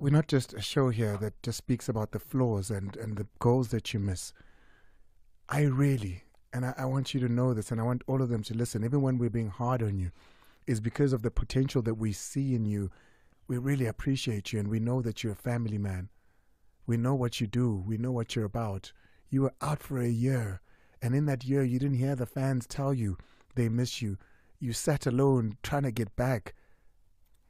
we're not just a show here that just speaks about the flaws and the goals that you miss. I really, and I want you to know this, and I want all of them to listen, even when we're being hard on you, is because of the potential that we see in you. We really appreciate you, and we know that you're a family man. We know what you do. We know what you're about. You were out for a year, and in that year, you didn't hear the fans tell you they miss you. You sat alone trying to get back,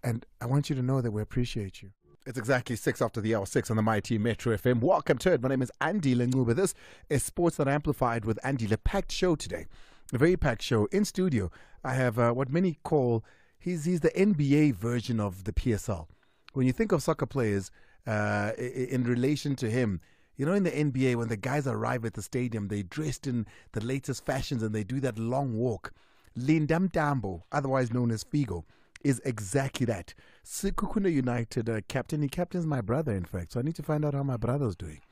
and I want you to know that we appreciate you. It's exactly 6 after the hour, 6 on the Mighty Metro FM. Welcome to it. My name is Andile Ncube. This is Sports That Amplified with Andile. Packed show today. A very packed show. In studio, I have what many call, he's the NBA version of the PSL. When you think of soccer players in relation to him, you know, in the NBA, when the guys arrive at the stadium, they're dressed in the latest fashions and they do that long walk. Mntambo, otherwise known as Figo, is exactly that. Sekhukhune United captain. He captains my brother, in fact. So I need to find out how my brother's doing.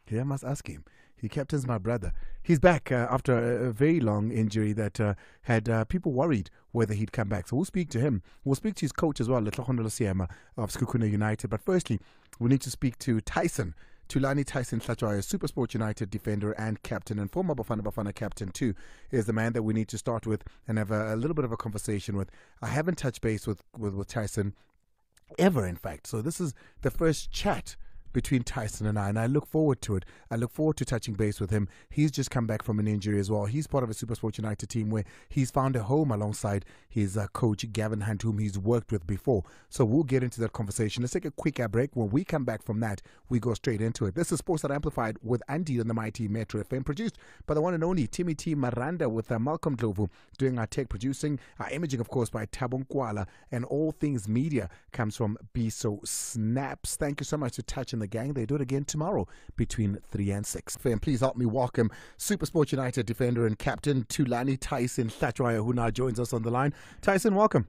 Yeah, I must ask him. He captains my brother. He's back after a very long injury that had people worried whether he'd come back. So we'll speak to him. We'll speak to his coach as well, Thulani Hlatshwayo of Sekhukhune United. But firstly, we need to speak to Thulani Hlatshwayo, SuperSport United defender and captain, and former Bafana captain too, is the man that we need to start with and have a little bit of a conversation with. I haven't touched base with Tyson ever, in fact. So this is the first chat between Tyson and I look forward to it. I look forward to touching base with him. He's just come back from an injury as well. He's part of a SuperSport United team where he's found a home alongside his coach, Gavin Hunt, whom he's worked with before. So we'll get into that conversation. Let's take a quick break. When we come back from that, we go straight into it. This is Sports That Amplified with Andy on the Mighty Metro FM, produced by the one and only Timmy T. Maranda with Malcolm Dlovu doing our tech producing, our imaging, of course, by Tabon Kuala, and all things media comes from Biso Snaps. Thank you so much to Touch and the gang. They do it again tomorrow between 3 and 6. And please help me welcome SuperSport United defender and captain Thulani Hlatshwayo, who now joins us on the line. Tyson, welcome.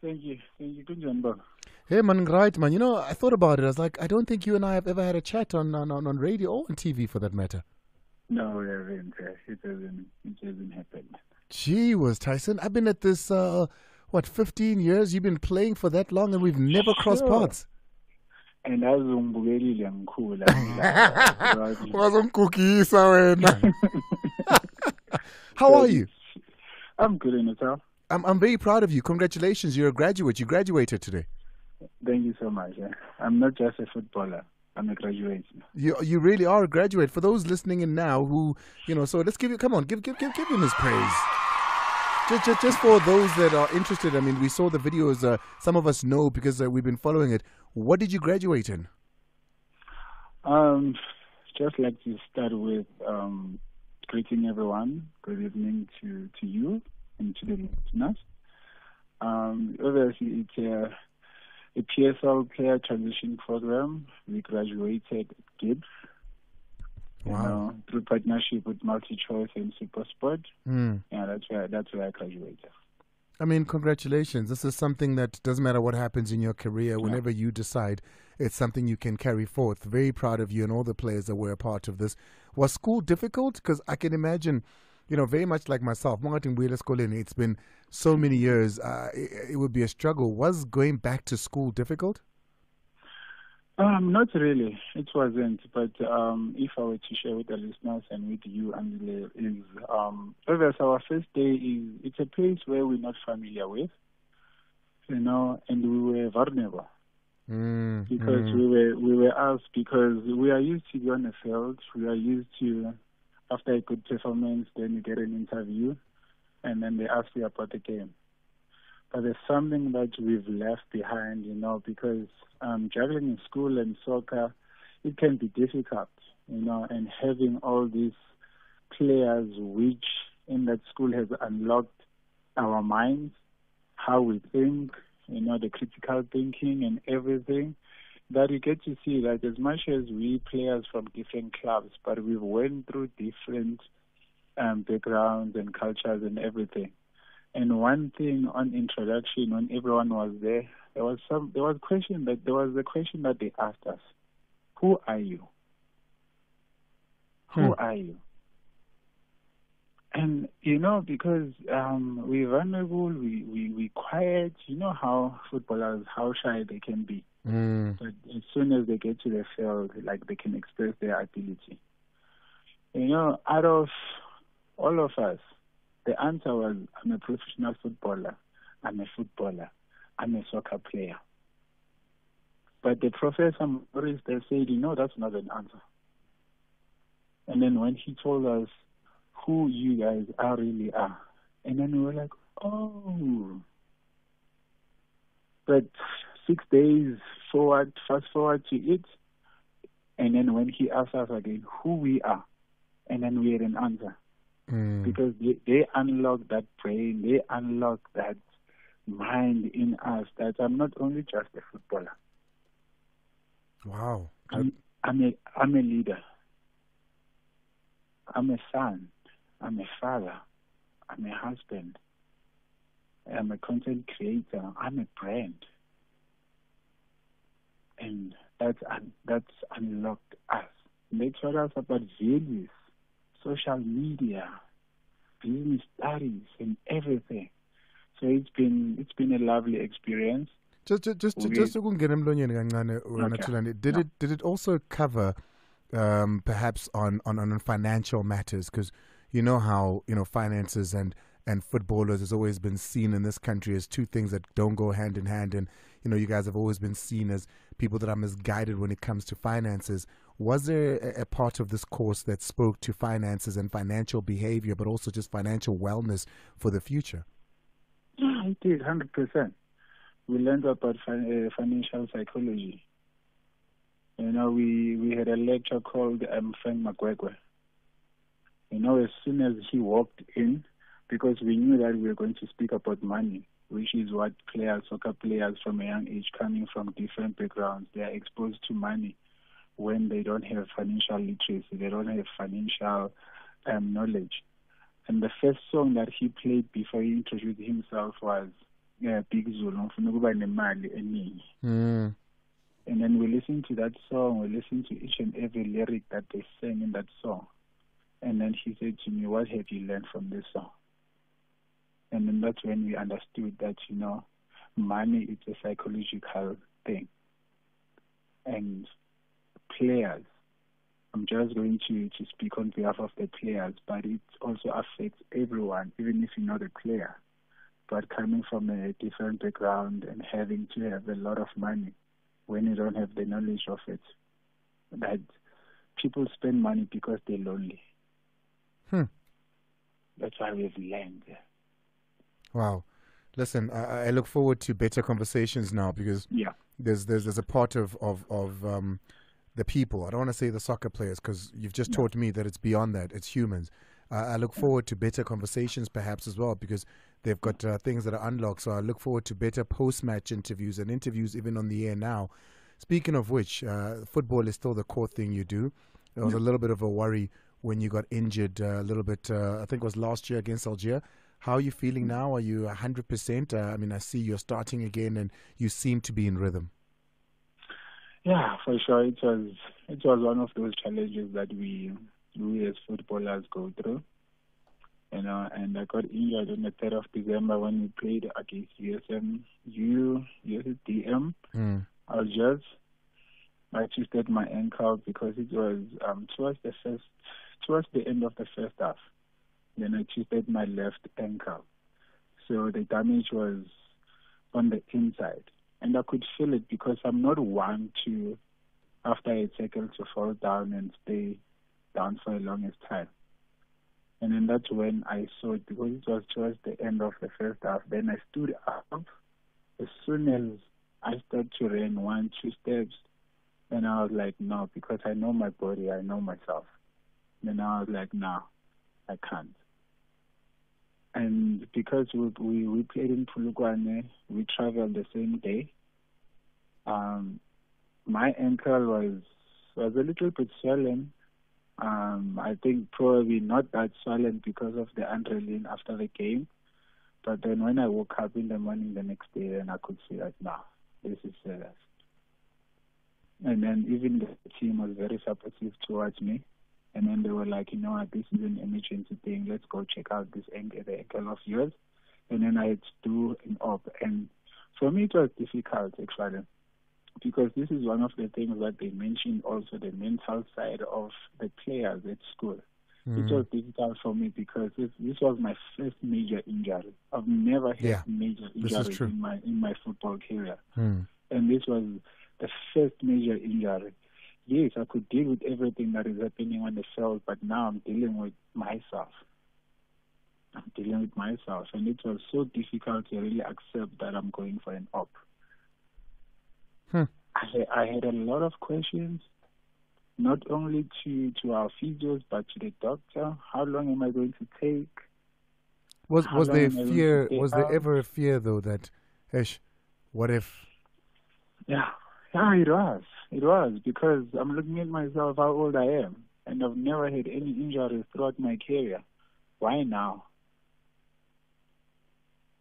Thank you. Good job. Hey man, right man. You know, I thought about it. I was like, I don't think you and I have ever had a chat on radio or on TV for that matter. No, we haven't. It hasn't happened. Gee whiz, Tyson. I've been at this 15 years? You've been playing for that long and we've never crossed paths. And azungibukeli ngikhula. Wazongikukisa wena. How are you? I'm good, and yourself? I'm very proud of you. Congratulations, you're a graduate. You graduated today. Thank you so much. I'm not just a footballer. I'm a graduate. You really are a graduate. For those listening in now who, so let's give him his praise. Just for those that are interested, I mean, we saw the videos. Some of us know because we've been following it. What did you graduate in? Just like to start with greeting everyone. Good evening to you and to the listeners. Obviously, it's a PSL player transition program. We graduated at Gibbs. Wow. Through partnership with MultiChoice and SuperSport. Yeah, that's where I graduated. I mean, congratulations. This is something that doesn't matter what happens in your career. Whenever you decide, it's something you can carry forth. Very proud of you and all the players that were a part of this. Was school difficult? Because I can imagine, very much like myself, it's been so many years, it would be a struggle. Was going back to school difficult? Not really. It wasn't. But if I were to share with the listeners and with you, Andile, is obviously our first day it's a place where we're not familiar with, and we were vulnerable because we were asked, because we are used to be on the field. We are used to, after a good performance, then you get an interview, and then they ask you about the game. But there's something that we've left behind, because juggling in school and soccer, it can be difficult, and having all these players which in that school has unlocked our minds, how we think, the critical thinking and everything, that you get to see that as much as we players from different clubs, but we've went through different backgrounds and cultures and everything. And one thing on introduction, when everyone was there, there was a question that they asked us: "Who are you? Who are you?" And, because we're vulnerable, we quiet, how footballers, how shy they can be. But as soon as they get to the field, like they can express their ability. Out of all of us, the answer was, I'm a professional footballer, I'm a footballer, I'm a soccer player. But the professor, Maurice, they said, that's not an answer. And then when he told us who you guys really are, and then we were like, oh. But 6 days fast forward to it, and then when he asked us again who we are, and then we had an answer. Because they unlock that brain, they unlock that mind in us that I'm not only just a footballer. Wow. I'm a leader. I'm a son. I'm a father. I'm a husband. I'm a content creator. I'm a brand. And that's unlocked us. They taught us about values, social media, business studies, and everything. So it's been a lovely experience. Just ukungena emlonyeni kancane, Thulani, did it also cover perhaps on financial matters? Because you know how finances and footballers has always been seen in this country as two things that don't go hand in hand, and you guys have always been seen as people that are misguided when it comes to finances. Was there a part of this course that spoke to finances and financial behavior, but also just financial wellness for the future? Yeah, it did, 100%. We learned about financial psychology. We had a lecture called Frank Magwegwe. As soon as he walked in, because we knew that we were going to speak about money, which is what soccer players from a young age coming from different backgrounds, they are exposed to money when they don't have financial literacy, they don't have financial knowledge. And the first song that he played before he introduced himself was Big Zulu. And then we listened to that song, we listened to each and every lyric that they sang in that song. And then he said to me, what have you learned from this song? And then that's when we understood that, money is a psychological thing. And players, I'm just going to speak on behalf of the players, but it also affects everyone, even if you're not a player. But coming from a different background and having to have a lot of money when you don't have the knowledge of it, that people spend money because they're lonely. That's why we've learned. Wow. Listen, I look forward to better conversations now, because there's a part of the people. I don't want to say the soccer players, because you've just taught me that it's beyond that. It's humans. I look forward to better conversations perhaps as well, because they've got things that are unlocked. So I look forward to better post-match interviews and interviews even on the air now. Speaking of which, football is still the core thing you do. There was a little bit of a worry when you got injured a little bit, I think it was last year against Algeria. How are you feeling now? Are you 100%? I see you're starting again and you seem to be in rhythm. Yeah, for sure. It was one of those challenges that we as footballers go through. And I got injured on the 3rd of December when we played against USDM. I twisted my ankle because it was towards the end of the first half. Then I twisted my left ankle. So the damage was on the inside. And I could feel it because I'm not one to, after a tackle, to fall down and stay down for the longest time. And then that's when I saw it, because it was towards the end of the first half. Then I stood up. As soon as I started to run 1-2 steps, then I was like, no, because I know my body, I know myself. Then I was like, no, I can't. And because we played in Polokwane, we traveled the same day. My ankle was a little bit swollen. I think probably not that swollen because of the adrenaline after the game. But then when I woke up in the morning the next day, then I could see that, no, this is serious. And then even the team was very supportive towards me. And then they were like, you know what, this is an emergency thing. Let's go check out this ankle, the ankle of yours. And then I had to do an op. And for me, it was difficult, actually, because this is one of the things that they mentioned also, the mental side of the players at school. It was difficult for me because this was my first major injury. I've never had major injuries in my football career. And this was the first major injury. Yes, I could deal with everything that is happening on the field, but now I'm dealing with myself. And it was so difficult to really accept that I'm going for an op. I had a lot of questions, not only to our physios, but to the doctor. How long am I going to take? Was there fear? Was there ever a fear, though, that, what if? Yeah, it was. It was, because I'm looking at myself, how old I am, and I've never had any injuries throughout my career. Why now?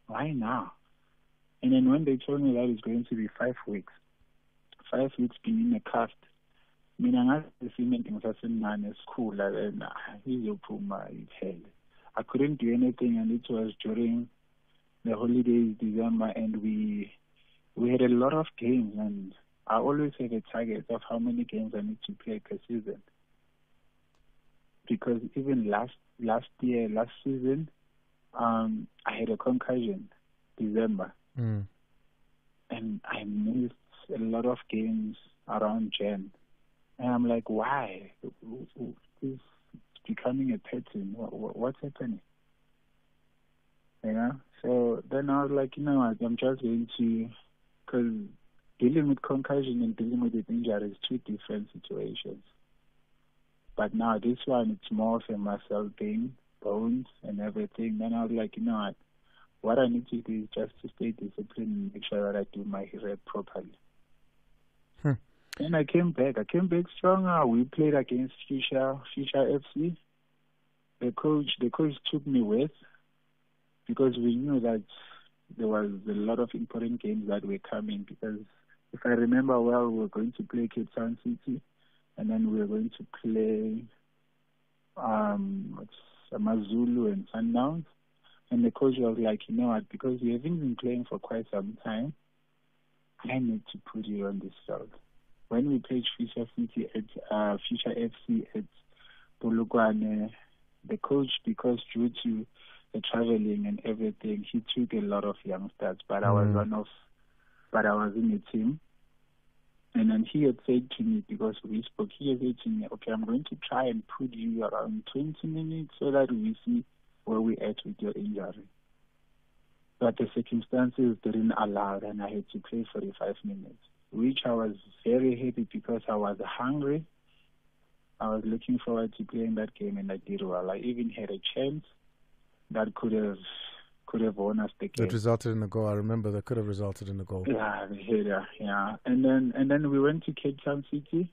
And then when they told me that it's going to be 5 weeks, 5 weeks being in a cast, I couldn't do anything, and it was during the holidays, December, and we had a lot of games, and I always have a target of how many games I need to play per season. Because even last season, I had a concussion, December, and I missed a lot of games around Jan. And I'm like, why? It's becoming a pattern. What's happening? So then I was like, you know what, I'm just going to, because dealing with concussion and dealing with an injury is two different situations. But now this one, it's more of a muscle thing, bones and everything. Then I was like, you know what I need to do is just to stay disciplined and make sure that I do my rep properly. And I came back stronger. We played against Future FC. The coach took me with, because we knew that there was a lot of important games that were coming. Because if I remember well, we were going to play Cape Town City, and then we were going to play Amazulu and Sundowns. And the coach was like, you know what, because you haven't been playing for quite some time, I need to put you on this field. When we played Future FC at Polokwane, the coach, because due to the traveling and everything, he took a lot of youngsters, but I was in the team. And then he had said to me, because we spoke, he had said to me, okay, I'm going to try and put you around 20 minutes so that we see where we at with your injury. But the circumstances didn't allow, and I had to play 45 minutes, which I was very happy because I was hungry. I was looking forward to playing that game, and I did well. I even had a chance that could have won us the game. That resulted in a goal. I remember that could have resulted in a goal. Yeah. And then we went to Cape Town City,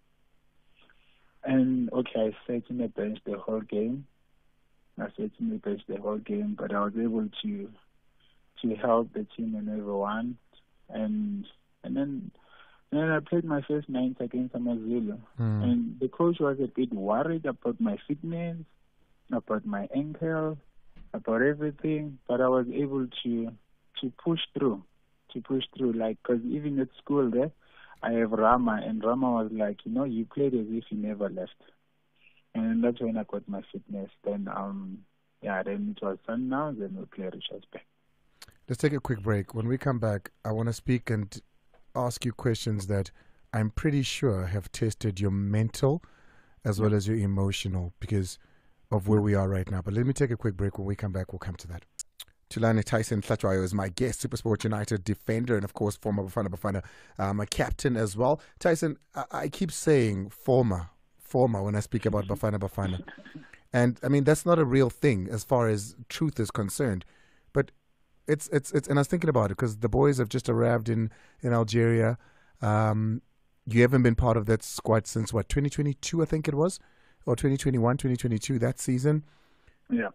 and I sat in the bench the whole game. But I was able to help the team and everyone, and then I played my first 9 against Amazulu, and the coach was a bit worried about my fitness, about my ankle, about everything, but I was able to push through, like, because even at school there, I have Rama, and Rama was like, you played as if you never left. And that's when I got my fitness. Then, then it was Sundowns, and we played Richards Bay. Let's take a quick break. When we come back, I want to speak and ask you questions that I'm pretty sure have tested your mental as well as your emotional, because of where we are right now. But let me take a quick break. When we come back, we'll come to that. Thulani Hlatshwayo is my guest, SuperSport United defender, and of course former Bafana, a captain as well. Tyson, I keep saying former when I speak about Bafana. And I mean, that's not a real thing as far as truth is concerned. But it's and I was thinking about it because the boys have just arrived in Algeria. You haven't been part of that squad since 2022, I think it was, or 2021, 2022, that season. Yeah.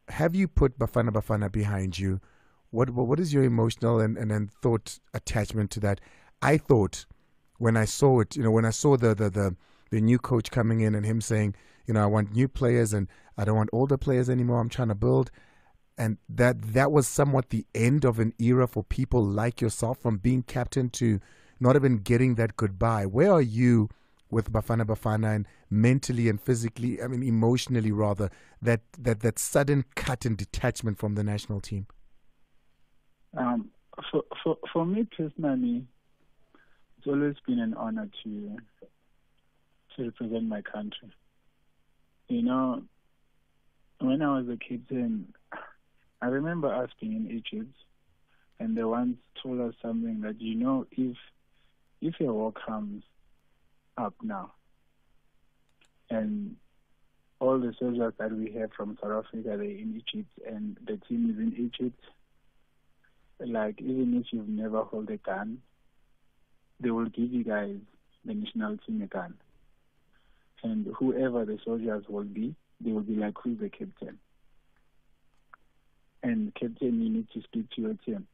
Have you put Bafana behind you? What is your emotional and thought attachment to that? I thought when I saw it, when I saw the the new coach coming in and him saying, I want new players and I don't want older players anymore. I'm trying to build. And that was somewhat the end of an era for people like yourself, from being captain to not even getting that goodbye. Where are you with Bafana and mentally and physically, emotionally rather, that sudden cut and detachment from the national team? For me personally, it's always been an honor to represent my country. When I was a kid, I remember us being in Egypt, and they once told us something that, if a war comes up now, and all the soldiers that we have from South Africa, they're in Egypt, and the team is in Egypt, like, even if you've never held a gun, they will give you guys, the national team, a gun. And whoever the soldiers will be, they will be like, who's the captain? And captain, you need to speak to your team.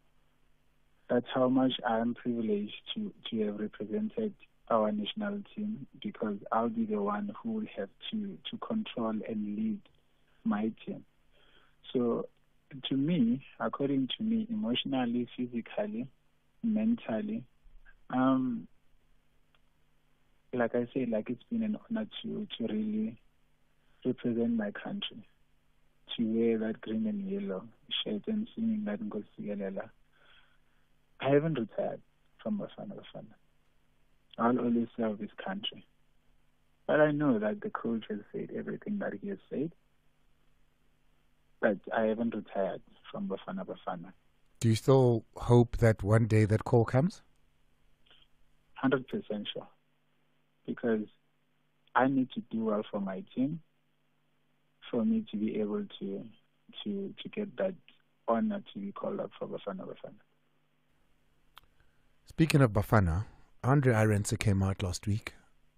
That's how much I am privileged to have represented our national team, because I'll be the one who will have to control and lead my team. So to me, according to me, emotionally, physically, mentally, like I said, it's been an honor to really represent my country, to wear that green and yellow shirt and singing that Nkosi Sikelel. I haven't retired from Bafana. I'll always serve this country. But I know that the coach has said everything that he has said, but I haven't retired from Bafana. Do you still hope that one day that call comes? 100% sure. Because I need to do well for my team, for me to be able to get that honor to be called up for Bafana. Speaking of Bafana, Andre Arendse came out last week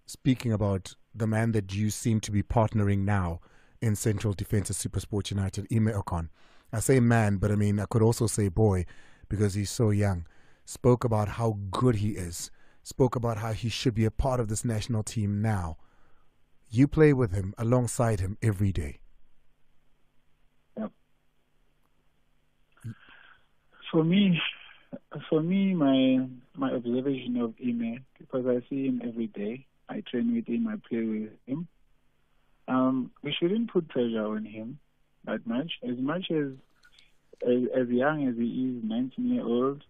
speaking about the man that you seem to be partnering now in Central Defence at SuperSport United, Ime Ocon. I say man, but I could also say boy, because he's so young. Spoke about how good he is. Spoke about how he should be a part of this national team now. You play with him, alongside him every day. Yep. For me, my observation of Ime, because I see him every day, I train with him, I play with him. We shouldn't put pressure on him that much. As young as he is, 19-year-old,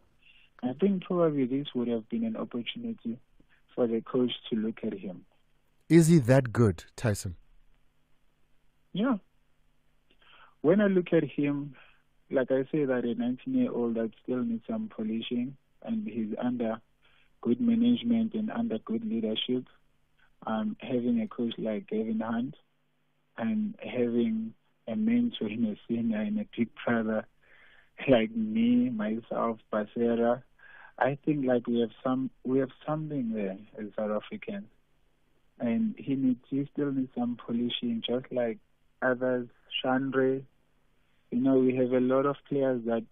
I think probably this would have been an opportunity for the coach to look at him. Is he that good, Tyson? Yeah. When I look at him, like I say, that a 19-year-old that still needs some polishing, and he's under good management and under good leadership, having a coach like Gavin Hunt, and having a mentor in a senior and a big brother like me, myself, Basera, I think we have something there as South Africans, and he still needs some polishing, just like others. Chandre, we have a lot of players that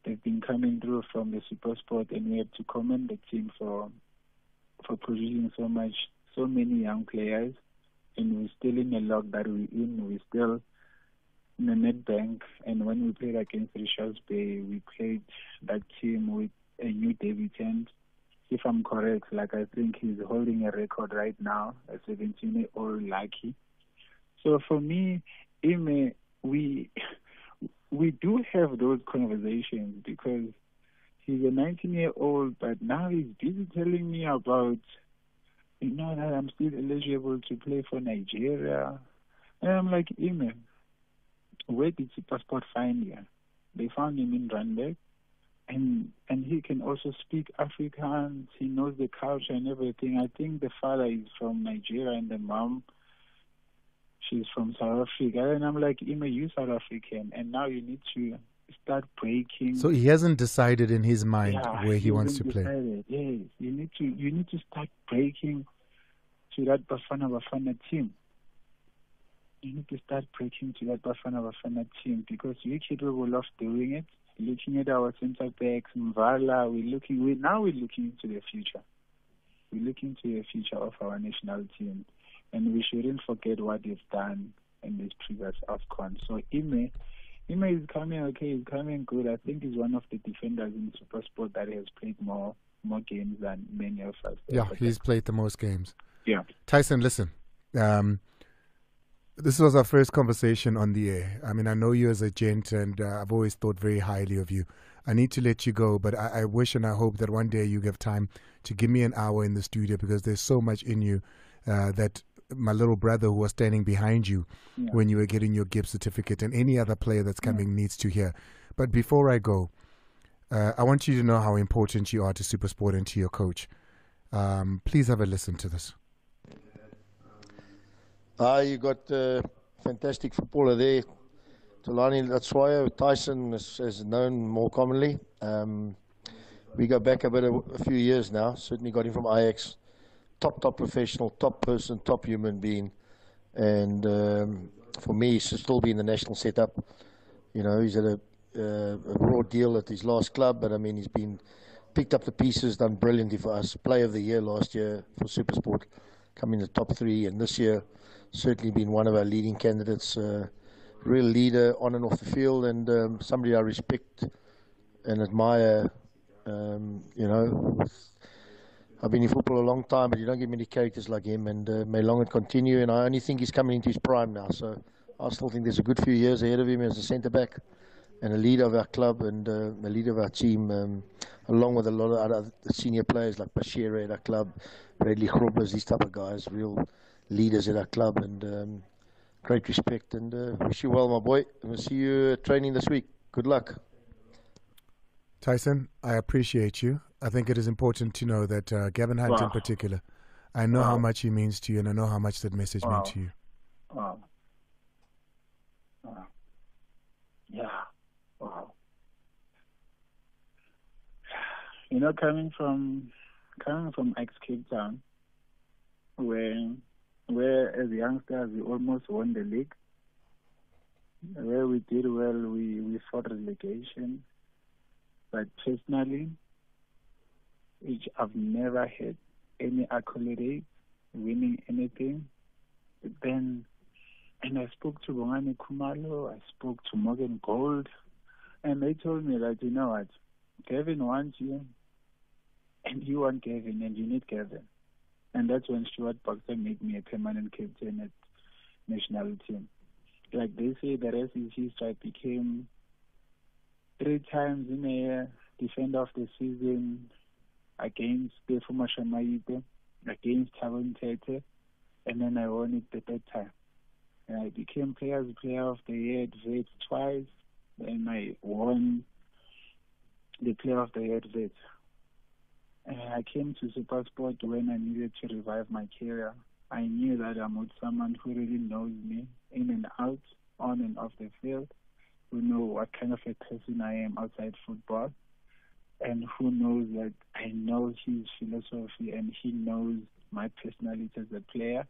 they've been coming through from the SuperSport, and we have to commend the team for producing so many young players. And we're still in the log that we're in. We're still in the Nedbank, and when we played against Richards Bay, we played that team with a new debutant. If I'm correct, I think he's holding a record right now, a 17-year-old Lucky. So for me, Ime, we do have those conversations, because he's a 19-year-old, but now he's busy telling me about, that I'm still eligible to play for Nigeria. And I'm like, Ime, where did SuperSport find you? They found him in Randburg, and he can also speak Afrikaans. He knows the culture and everything. I think the father is from Nigeria and the mom, she's from South Africa. And I'm like, Ime, you're South African, and now you need to start breaking. So he hasn't decided in his mind where he wants to play. Yes, you need to start breaking to that Bafana team. You need to start breaking to that Bafana team, because you're capable of doing it. Looking at our centre backs, Mvala, we're looking into the future. We're looking to the future of our national team, and we shouldn't forget what they've done in this previous AFCON. So Ime is coming okay. He's coming good. I think he's one of the defenders in SuperSport that has played more games than many of us. Yeah, he's played the most games. Yeah. Tyson, listen. This was our first conversation on the air. I mean, I know you as a gent, and I've always thought very highly of you. I need to let you go, but I wish and I hope that one day you give time to give me an hour in the studio, because there's so much in you that my little brother who was standing behind you when you were getting your gift certificate and any other player that's coming needs to hear. But before I go, I want you to know how important you are to SuperSport and to your coach. Please have a listen to this. You got fantastic footballer there. Thulani Hlatshwayo, Tyson is known more commonly. We go back a few years now. Certainly got him from Ajax. Top professional, top person, top human being. And for me, he should still be in the national setup. You know, he's had a broad deal at his last club, but I mean, he's been picked up the pieces, done brilliantly for us. Player of the year last year for SuperSport, coming in the top 3, and this year certainly been one of our leading candidates. Real leader on and off the field, and somebody I respect and admire. You know, I've been in football a long time, but you don't get many characters like him, and may long it continue. And I only think he's coming into his prime now, so I still think there's a good few years ahead of him as a centre back and a leader of our club and a leader of our team, along with a lot of other senior players like Bashir at our club, Bradley Grobers, these type of guys, real leaders at our club, and great respect, and wish you well, my boy. And we'll see you training this week. Good luck. Tyson, I appreciate you. I think it is important to know that Gavin Hunt in particular, I know how much he means to you, and I know how much that message meant to you. Yeah. Wow. You know, coming from ex-Cape Town, where as youngsters we almost won the league, where we did well, we fought relegation. But personally, I've never had any accolade, winning anything. But then, and I spoke to Bongani Kumalo, I spoke to Morgan Gold, and they told me that, you know what, Kevin wants you, and you want Kevin, and you need Kevin. And that's when Stuart Boxer made me a permanent captain at national team. Like they say, the rest is history. I became 3 times in a year defender of the season against Pefuma Shamaite, against Thabo Mtete, and then I won it the 3rd time. And I became player of the year at Wits twice, and I won the player of the year at Wits. And I came to SuperSport when I needed to revive my career. I knew that I'm with someone who really knows me in and out, on and off the field, who know what kind of a person I am outside football, and who knows that I know his philosophy and he knows my personality as a player.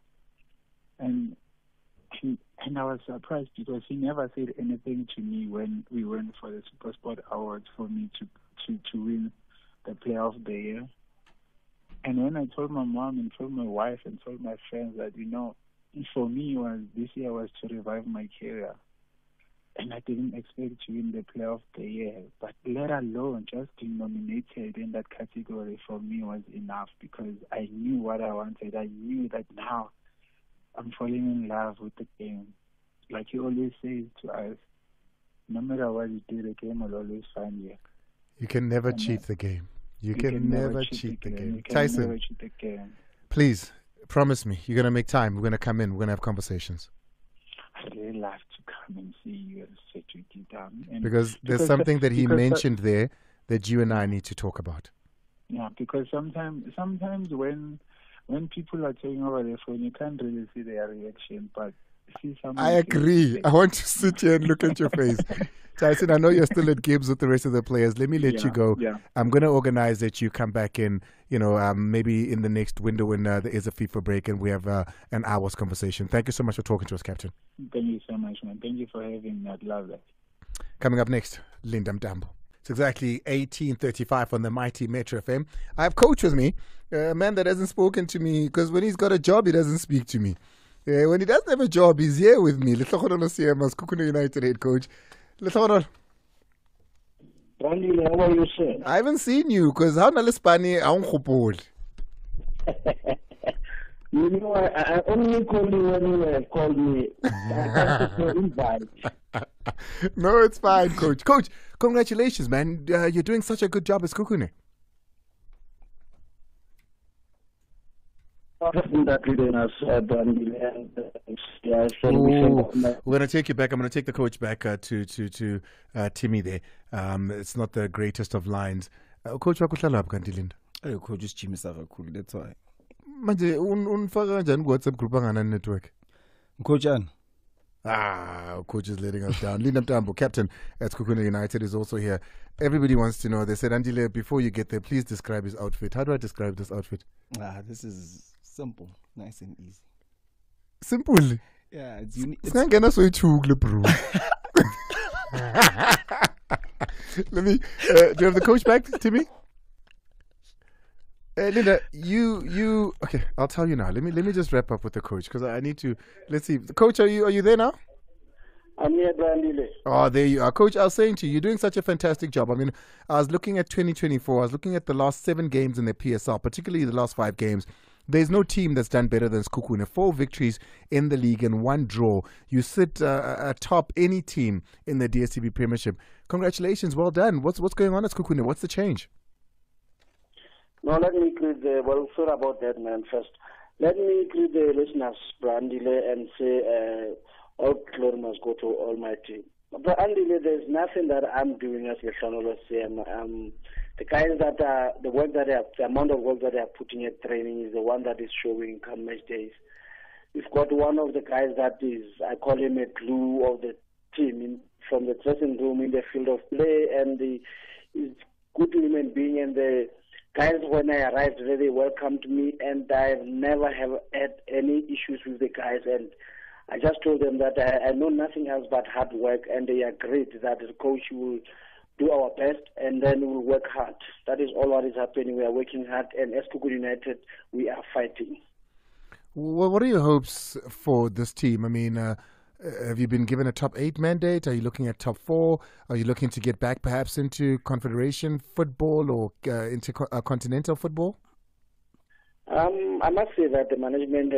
And I was surprised because he never said anything to me when we went for the SuperSport Awards for me to win the player of the year. And when I told my mom and told my wife and told my friends that, you know, for me this year was to revive my career. And I didn't expect to win the player of the year. But let alone just being nominated in that category for me was enough, because I knew what I wanted. I knew that now I'm falling in love with the game. Like he always says to us, no matter what you do, the game will always find you. You can never cheat the game. You can never cheat the game. You can Tyson, never cheat the game. Please, promise me, you're going to make time. We're going to come in. We're going to have conversations. I'd really love to come and see you and sit with you down. Because there's something that he mentioned there that you and I need to talk about. Yeah, because sometimes when people are talking over the phone, you can't really see their reaction, but see someone. I agree. I want to sit here and look at your face. Tyson, I know you're still at Gibbs with the rest of the players. Let me let you go. Yeah. I'm going to organize that you come back in, maybe in the next window when there is a FIFA break and we have an hour's conversation. Thank you so much for talking to us, Captain. Thank you so much, man. Thank you for having me. I'd love that. Coming up next, Mntambo. It's exactly 18:35 on the mighty Metro FM. I have Coach with me, a man that hasn't spoken to me because when he's got a job, he doesn't speak to me. When he doesn't have a job, he's here with me. Thulani Hlatshwayo Seema, Kukuna United head coach. Andile, how are you, sir? I haven't seen you because how nalispani aungkhupuli. You know, I only called you when you have called me. I for invite. No, it's fine, Coach. Coach, congratulations, man. You're doing such a good job as Kukune. We're going to take you back. I'm going to take the coach back to Timmy there. It's not the greatest of lines. Coach, wakuhlala apha kanti Linda? Hey, coach, usijimisa kakhulu, that's why. Manje unfaka kanjani ku-WhatsApp group angana network? Mkhotshana. Coach is letting us down. Mntambo, captain at Kukuna United, is also here. Everybody wants to know. They said, Andile, before you get there, please describe his outfit. How do I describe this outfit? This is simple, nice and easy. Simple? Yeah, it's unique. It's not gonna say bro. Let me. Do you have the coach back, Timmy? Linda, you. Okay, I'll tell you now. Let me just wrap up with the coach because I need to. Let's see. Coach, are you there now? I'm here, Andile. Oh, there you are. Coach, I was saying to you, you're doing such a fantastic job. I mean, I was looking at 2024. I was looking at the last 7 games in the PSL, particularly the last 5 games. There's no team that's done better than Kukune. 4 victories in the league and 1 draw. You sit atop any team in the DSTV Premiership. Congratulations. Well done. What's going on at Kukune? What's the change? No, let me greet sorry about that, man, first. Let me greet the listeners, Andile, and say all glory must go to Almighty. But Andile, there's nothing that I'm doing as Thulani Hlatshwayo. The guys that the amount of work that they are putting at training is the one that is showing come match days. We've got one of the guys that is, I call him a glue of the team from the dressing room in the field of play, and he's good human being, and the guys, when I arrived, they welcomed me, and I've never have had any issues with the guys. And I just told them that I know nothing else but hard work, and they agreed that the coach will do our best, and then we'll work hard. That is all what is happening. We are working hard, and as Kukuna United, we are fighting. Well, what are your hopes for this team? I mean, have you been given a top 8 mandate? Are you looking at top 4? Are you looking to get back perhaps into Confederation football or into continental football? I must say that the management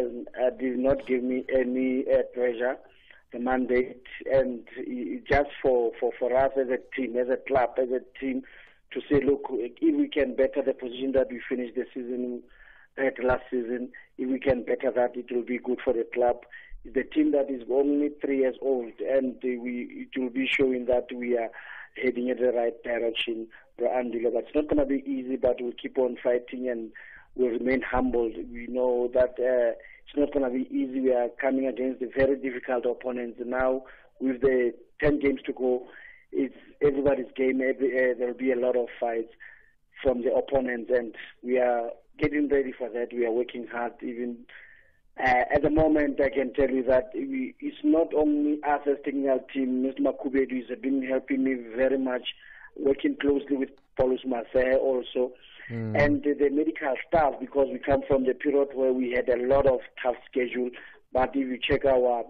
did not give me any pressure, the mandate, and just for us as a team, as a club, as a team, to say, look, if we can better the position that we finished the season at last season, if we can better that, it will be good for the club. The team that is only 3 years old, and it will be showing that we are heading in the right direction. But it's not going to be easy, but we'll keep on fighting and we'll remain humbled. We know that it's not going to be easy. We are coming against the very difficult opponents. Now, with the 10 games to go, it's everybody's game. There will be a lot of fights from the opponents, and we are getting ready for that. We are working hard. Even at the moment, I can tell you that it's not only us as technical team. Mr. Ncube has been helping me very much, working closely with Paulus Marseille also. And the medical staff, because we come from the period where we had a lot of tough schedule, but if you check our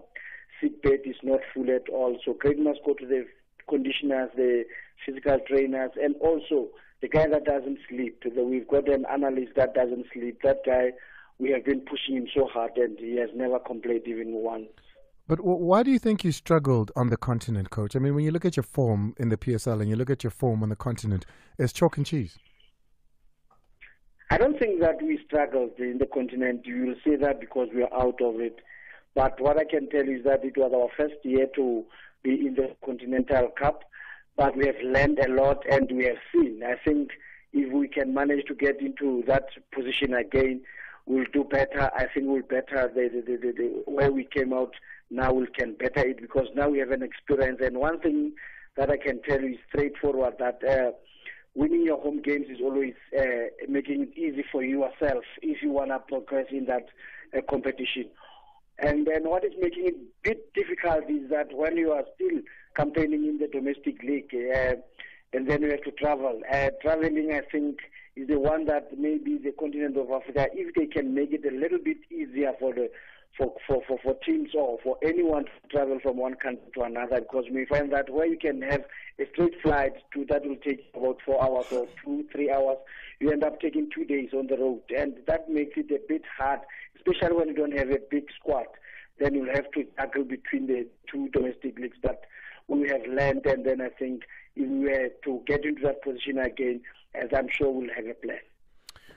sick bed, is not full at all. So credit must go to the conditioners, the physical trainers, and also the guy that doesn't sleep. We've got an analyst that doesn't sleep. That guy, we have been pushing him so hard, and he has never complained even once. But why do you think you struggled on the continent, Coach? I mean, when you look at your form in the PSL and you look at your form on the continent, it's chalk and cheese. I don't think that we struggled in the continent. You will say that because we are out of it. But what I can tell you is that it was our first year to be in the Continental Cup. But we have learned a lot, and we have seen. I think if we can manage to get into that position again, we'll do better. I think we'll better the where we came out. Now we can better it because now we have an experience. And one thing that I can tell you is straightforward that winning your home games is always making it easy for yourself if you want to progress in that competition. And then what is making it a bit difficult is that when you are still campaigning in the domestic league, and then we have to travel. Traveling, I think, is the one that maybe the continent of Africa, if they can make it a little bit easier for teams or for anyone to travel from one country to another, because we find that where you can have a straight flight to that will take about 4 hours or 2-3 hours, you end up taking 2 days on the road, and that makes it a bit hard, especially when you don't have a big squad. Then you'll have to tackle between the two domestic leagues. But we have learned, and then I think if we were to get into that position again, as I'm sure we'll have a plan.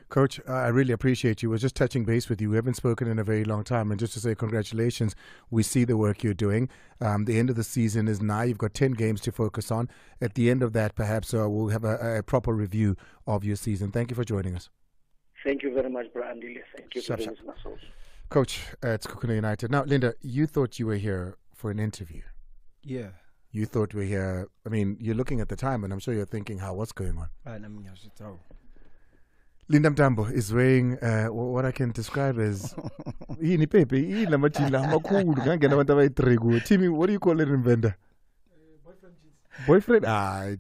Coach, I really appreciate you. We're just touching base with you. We haven't spoken in a very long time. And just to say congratulations, we see the work you're doing. The end of the season is now. You've got 10 games to focus on. At the end of that, perhaps we'll have a proper review of your season. Thank you for joining us. Thank you very much, Andile. Thank you for this, Masos. Coach, it's Kukuna United. Now, Linda, you thought you were here for an interview. Yeah. You thought we're here. I mean, you're looking at the time, and I'm sure you're thinking, what's going on? Linda Mntambo is wearing what I can describe as Timmy, what do you call it in Venda? Boyfriend?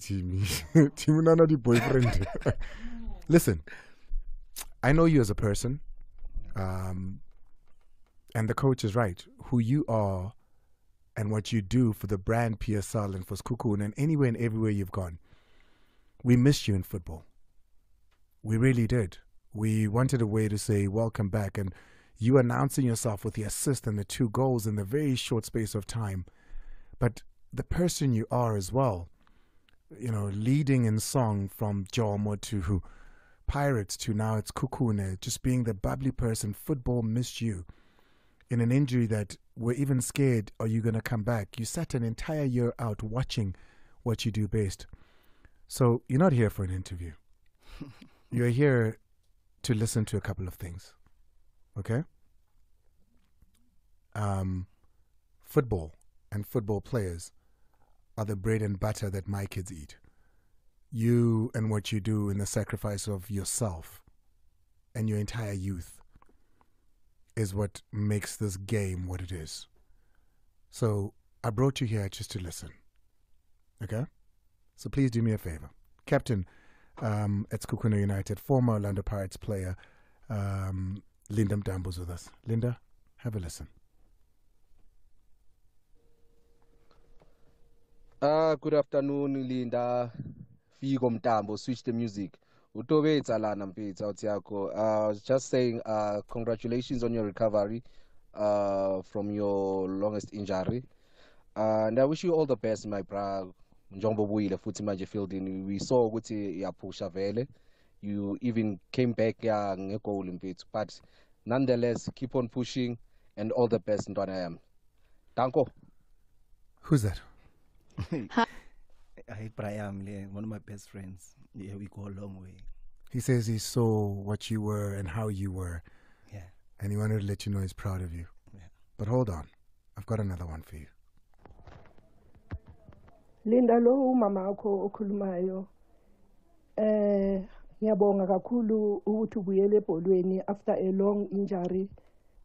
Timmy. Timmy, not the boyfriend. Listen, I know you as a person, and the coach is right. Who you are and what you do for the brand PSL and for Skukun and anywhere and everywhere you've gone. We missed you in football. We really did. We wanted a way to say welcome back, and you announcing yourself with the assist and the 2 goals in the very short space of time. But the person you are as well, leading in song from Jomo to Pirates to now it's Kukune, just being the bubbly person. Football missed you. In an injury that we're even scared, are you going to come back? You sat an entire year out watching what you do best. So you're not here for an interview. You're here to listen to a couple of things, okay? Football and football players are the bread and butter that my kids eat. You and what you do in the sacrifice of yourself and your entire youth is what makes this game what it is. So I brought you here just to listen, okay? So please do me a favor. Captain, at Skukuna United, former Orlando Pirates player, Linda Mntambo's with us. Linda, have a listen. Good afternoon, Linda. Figo Mntambo, switch the music. I was just saying congratulations on your recovery from your longest injury. And I wish you all the best, my brother. Njengoba ubuyile futhi manje fieldini, we saw ukuthi yaphusha vele, you even came back ngegoal mfethu, but nonetheless keep on pushing and all the best ntwana yami. Danko. Who's that? Hi, Brian, one of my best friends. Yeah, we go a long way. He says he saw what you were and how you were. Yeah. And he wanted to let you know he's proud of you. Yeah. But hold on, I've got another one for you. Linda, lo mama akho okhulumayo, ngiyabonga kakhulu ukuthi ubuyele ebholweni after a long injury.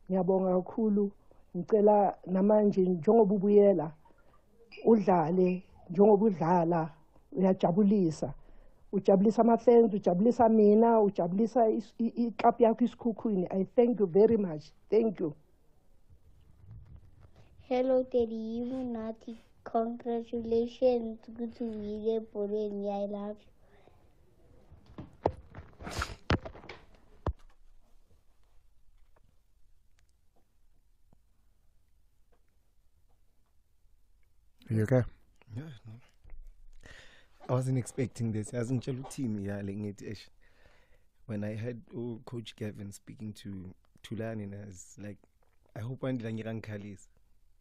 Ngiyabonga kakhulu, ngicela namanje njengoba ubuyela udlale, njengoba udlala uyajabulisa. Ujabulisa ama-fans, ujabulisa mina, ujabulisa iklabhu yakho iSkhukhwini. I thank you very much. Thank you. Hello, Teddy Munati. Congratulations. Good to be there, Pauline. I love you. Are you okay? Yeah, no. I wasn't expecting this. Hasn't team when I heard Coach Gavin speaking to Thulani, I was like, I hope I'm not Khalis.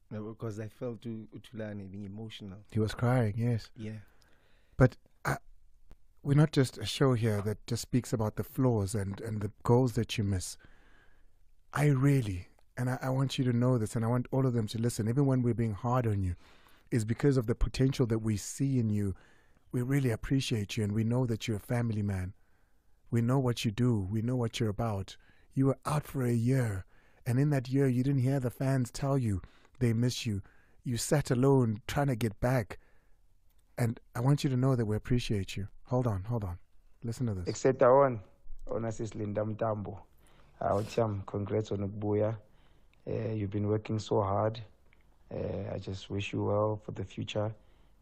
Because I felt Thulani being emotional. He was crying, yes. Yeah. But we're not just a show here that just speaks about the flaws and the goals that you miss. I really, and I want you to know this, and I want all of them to listen, even when we're being hard on you, is because of the potential that we see in you. We really appreciate you, and we know that you're a family man. We know what you do. We know what you're about. You were out for a year, and in that year, you didn't hear the fans tell you they miss you. You sat alone trying to get back. And I want you to know that we appreciate you. Hold on. Listen to this. Except on honestly, Mntambo. Congrats on Ukbuya. You've been working so hard. I just wish you well for the future.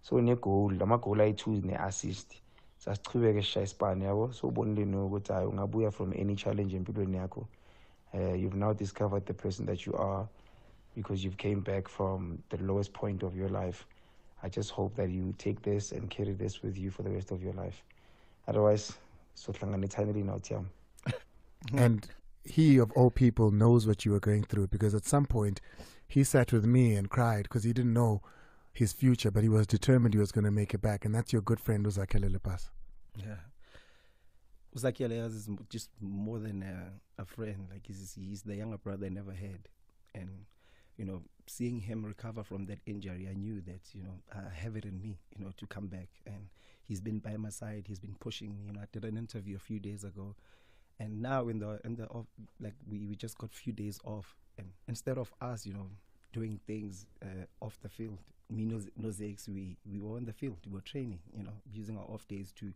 So ne goal, lama goal I choose ne assist. Sasichubeke sishaya ispan yabo. So bonile no ukuthi hayi ungabuya from any challenge empilweni yakho. You've now discovered the person that you are because you've came back from the lowest point of your life. I just hope that you take this and carry this with you for the rest of your life. Otherwise, so now. And he, of all people, knows what you were going through, because at some point he sat with me and cried because he didn't know his future, but he was determined he was going to make it back. And that's your good friend, Uzakele Lepas. Yeah. Uzakele is just more than a friend. Like he's the younger brother I never had. And, you know, seeing him recover from that injury, I knew that, you know, I have it in me, you know, to come back. And he's been by my side. He's been pushing me. You know, I did an interview a few days ago. And now in the off, like we just got a few days off, and instead of us, you know, doing things off the field, me no Zex, we were on the field, we were training, you know, using our off days to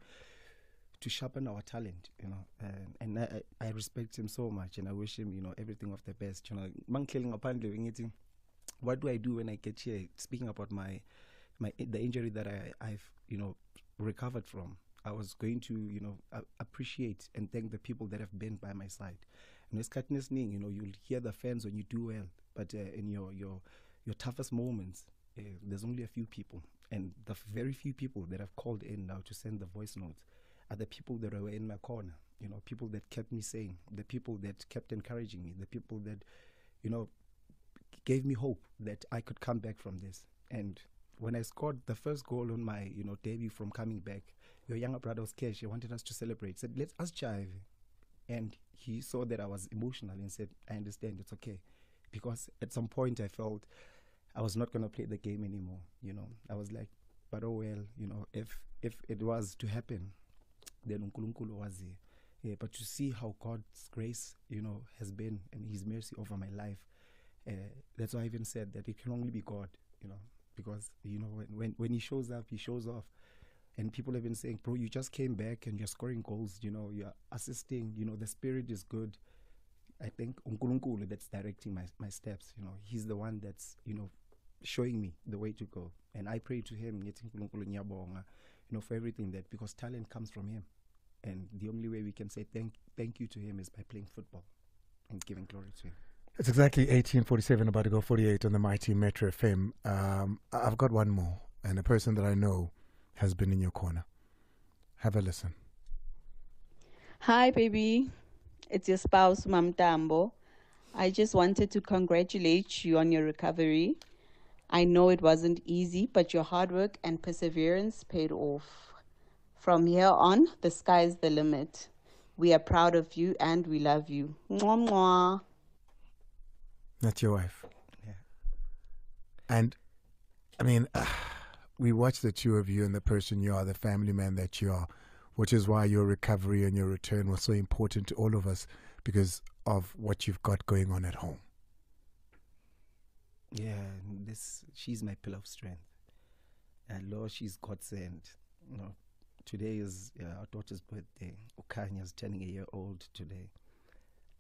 sharpen our talent, you know, and I respect him so much, and I wish him, you know, everything of the best. You know, what do I do when I get here? Speaking about the injury that I've you know recovered from. I was going to, you know, appreciate and thank the people that have been by my side. And it's listening, you know, you'll hear the fans when you do well, but in your toughest moments, there's only a few people, and the very few people that have called in now to send the voice notes are the people that were in my corner. You know, people that kept me sane, the people that kept encouraging me, the people that, you know, gave me hope that I could come back from this. And when I scored the first goal on my, you know, debut from coming back, your younger brother was cash. He wanted us to celebrate. He said, "Let us jive." And he saw that I was emotional and said, "I understand, it's okay." Because at some point I felt I was not going to play the game anymore. You know, I was like, but oh well, you know, if it was to happen, then uNkulunkulu was here. Yeah, but to see how God's grace, you know, has been and his mercy over my life, that's why I even said that it can only be God, you know, because, you know, when he shows up, he shows off. And people have been saying, "Bro, you just came back and you're scoring goals, you know, you're assisting, you know, the spirit is good." I think uNkulunkulu that's directing my steps, you know. He's the one that's, you know, showing me the way to go. And I pray to him, you know, for everything that, because talent comes from him. And the only way we can say thank you to him is by playing football and giving glory to him. It's exactly 18:47, about to go 48 on the mighty Metro FM. I've got one more, and a person that I know has been in your corner. Have a listen. Hi, baby. It's your spouse, Mntambo. I just wanted to congratulate you on your recovery. I know it wasn't easy, but your hard work and perseverance paid off. From here on, the sky's the limit. We are proud of you and we love you. Mwah, mwah. That's your wife. Yeah. And, I mean, we watch the two of you and the person you are, the family man that you are, which is why your recovery and your return was so important to all of us, because of what you've got going on at home. Yeah, she's my pillar of strength. And Lord, she's God sent. You know, today is our daughter's birthday. Okanya's turning a year old today.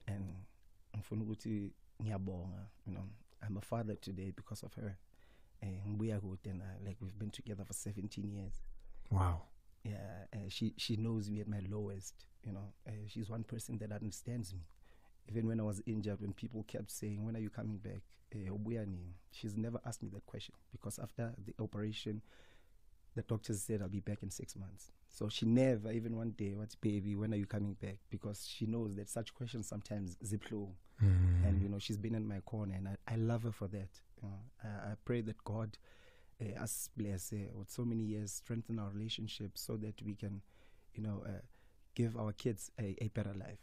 And you know, I'm a father today because of her. And we are good, and like we've been together for 17 years. Wow. Yeah, she knows me at my lowest. You know, she's one person that understands me. Even when I was injured, when people kept saying, "When are you coming back?" She's never asked me that question, because after the operation, the doctors said I'll be back in 6 months. So she never, even one day, "What's baby? When are you coming back?" Because she knows that such questions sometimes ziplow. And you know, she's been in my corner, and I love her for that. You know, I pray that God us bless with so many years, strengthen our relationship so that we can, you know, give our kids a better life.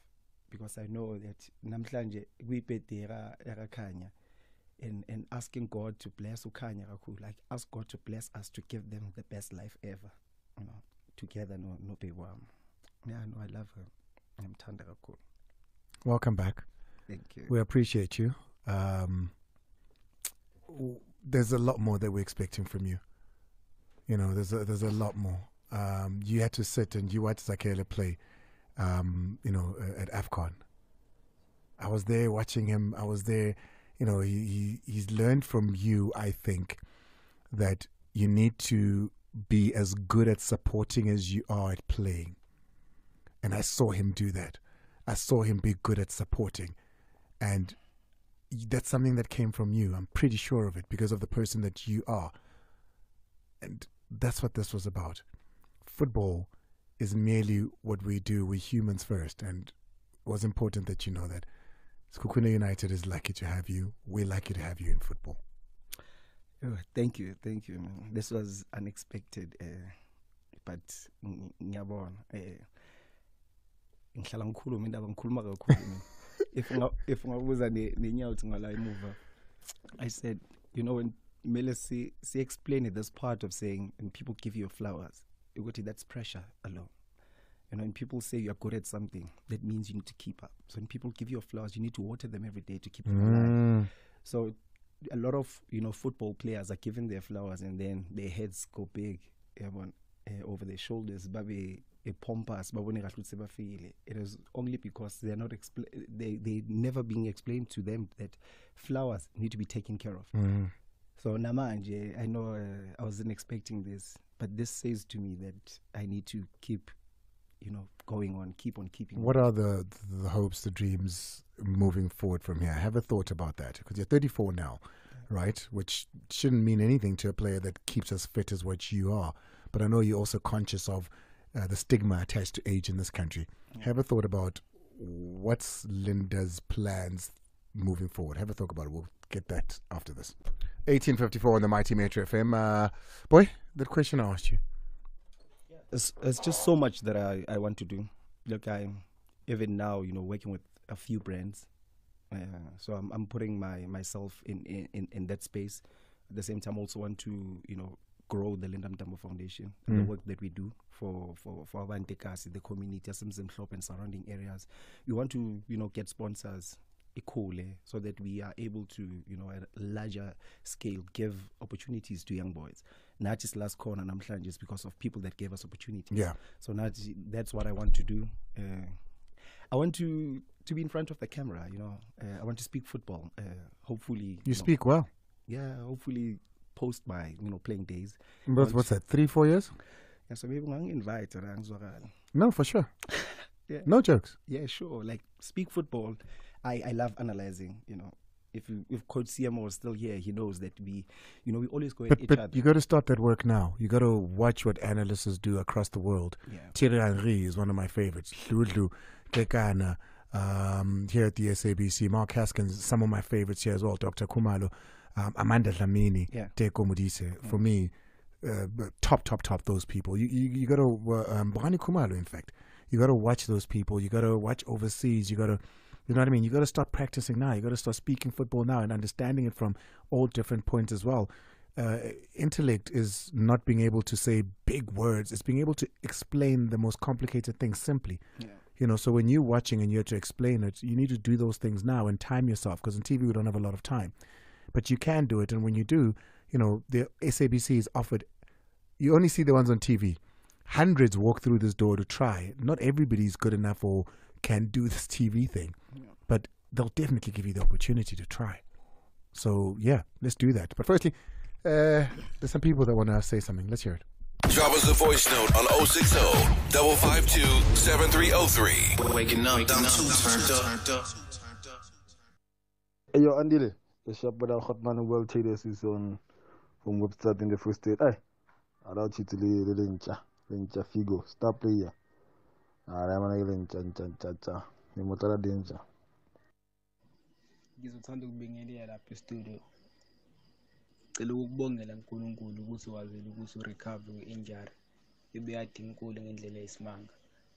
Because I know that namhlanje kuyibhedera yakakhanya, and asking God to bless ukhanya kakhulu, like ask God to bless us to give them the best life ever, you know, together no bewam. Yeah, no, I love her. I'm thanda kakhulu. Welcome back. Thank you. We appreciate you. There's a lot more that we're expecting from you. You know, there's a lot more. You had to sit and you watched Zakele play, you know, at AFCON. I was there watching him. I was there. You know, he's learned from you, I think, that you need to be as good at supporting as you are at playing. And I saw him do that. I saw him be good at supporting. And that's something that came from you. I'm pretty sure of it because of the person that you are. And that's what this was about. Football is merely what we do. We're humans first. And it was important that you know that. Sekhukhune United is lucky to have you. We're lucky to have you in football. Oh, thank you, man. This was unexpected, but ngiyabona. Ngihlala ngikhuluma indaba ngikhuluma kakhulu. If ngabuza nenyawo uthi ngala emuva, I said, you know, when Mele see explain it, this part of saying, and people give you flowers, that's pressure alone. You know, when people say you're good at something, that means you need to keep up. So when people give you flowers, you need to water them every day to keep them alive. So a lot of, you know, football players are given their flowers and then their heads go big over their shoulders. It is only because they're not they never being explained to them that flowers need to be taken care of. So namanje, I know I wasn't expecting this, but this says to me that I need to keep, you know, going on, keep on keeping. What are the hopes, the dreams moving forward from here? Have a thought about that, because you're 34 now, right? Which shouldn't mean anything to a player that keeps as fit as what you are. But I know you're also conscious of the stigma attached to age in this country. Have a thought about what's Linda's plans moving forward. Have a thought about it. We'll get that after this. 1854 on the Mighty Metro FM. Boy, that question I asked you. It's just so much that I want to do. Look, I'm even now, you know, working with a few brands. So I'm putting myself in that space. At the same time, also want to, you know, grow the Mntambo Foundation, the work that we do for our Ntekasi, the community, Mzimhlophe and surrounding areas. We want to, you know, get sponsors so that we are able to, you know, at a larger scale, give opportunities to young boys. Not just last corner and I'm just because of people that gave us opportunities. Yeah. So that's what I want to do. I want to be in front of the camera, you know. I want to speak football. Hopefully. You speak well. Yeah, hopefully post my, you know, playing days. What's that, 3-4 years? Yeah, so maybe I'm invited. No, for sure. Yeah. No jokes. Yeah, sure. Like, speak football. I love analyzing, you know. If Coach Seema was still here, he knows that we always go at each other. But you got to start that work now. You got to watch what analysts do across the world. Yeah. Thierry Henry is one of my favorites. Lulu, Kekana, here at the SABC. Mark Haskins, some of my favorites here as well. Dr. Kumalo, Amanda Dlamini, Teko Modise. For me, top, those people. You got to, Bani Kumalo, in fact. You got to watch those people. You got to watch overseas. You got to, you know what I mean? You got to start practicing now. You got to start speaking football now and understanding it from all different points as well. Intellect is not being able to say big words. It's being able to explain the most complicated things simply. Yeah. You know, so when you're watching and you have to explain it, you need to do those things now and time yourself, because on TV we don't have a lot of time. But you can do it, and when you do, you know, the SABC is offered. You only see the ones on TV. Hundreds walk through this door to try. Not everybody's good enough or can do this TV thing, but they'll definitely give you the opportunity to try. So yeah, let's do that. But firstly, there's some people that want to say something. Let's hear it. Drop us a voice note on 060-552-7303. Waking up, turned up. Hey, yo, Andile. The shop with hot man world traders is on from website in the first state. Hey, I don't you to Lencha Figo. Stop player. I'm going to Lencha. Nimotara danger. Ngizothanda ukubingelela lapha e-studio. Cela ukubongela uNkulunkulu ukuthi wazile ukuthi urecover kwi-injury. Ebeyade inkulu ngendlela eyisimanga.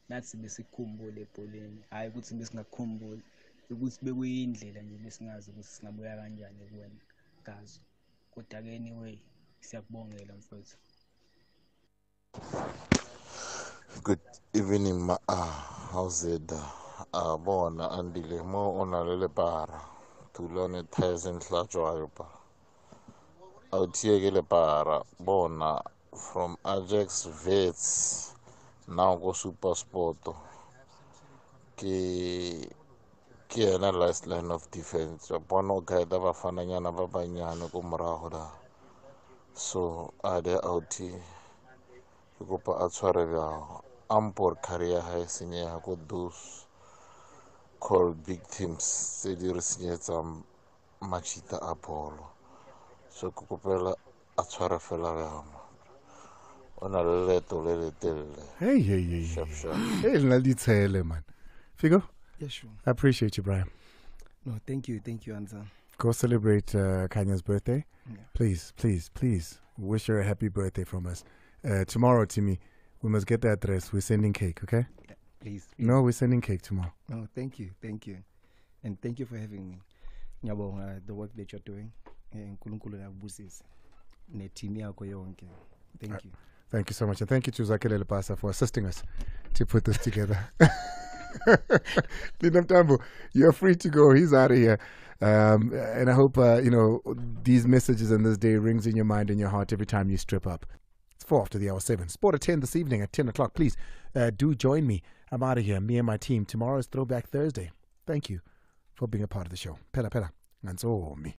Nathi besikhumbule ebholeni, hayi ukuthi besingakhumbuli, ukuthi bekuyindlela nje besingazi ukuthi singabuya kanjani kuwena ngazo. Kodwa ke anyway, siyakubongela mfowethu. Good evening, how's it? Bona Andile mo onalele para Thulani Hlatshwayo pa. Autiekele para bona from Ajax Vets now go Super Sport ke ena last line of defense bona o guide bafananyana ba banyane ko morago da so a de out ke kopa a tshware bjao ampor career ha senyega go those call big teams tse di re senyetsang machita a bolo so ke kopela a tshware fela bjao ona le leto le letelle Hey. sharp Hey, Nalditele, man. Figo? Yeah, sure. I appreciate you, Brian. No, thank you, Anza. Go celebrate Kanya's birthday. Yeah. Please. Wish her a happy birthday from us. Tomorrow, Timmy, we must get the address. We're sending cake, okay? Yeah, please. No, we're sending cake tomorrow. No, thank you. And thank you for having me. Nyabonga, the work that you're doing. Nkulunkulu akubusize. Ne-team yakho yonke. Thank you. Thank you so much. And thank you to Zakele Lepasa for assisting us to put this together. Mntambo, you're free to go. He's out of here. And I hope, these messages and this day rings in your mind and your heart every time you strip up. It's 4 after the hour 7. Sport at 10 this evening at 10 o'clock. Please do join me. I'm out of here. Me and my team. Tomorrow is Throwback Thursday. Thank you for being a part of the show. Pela. That's all me.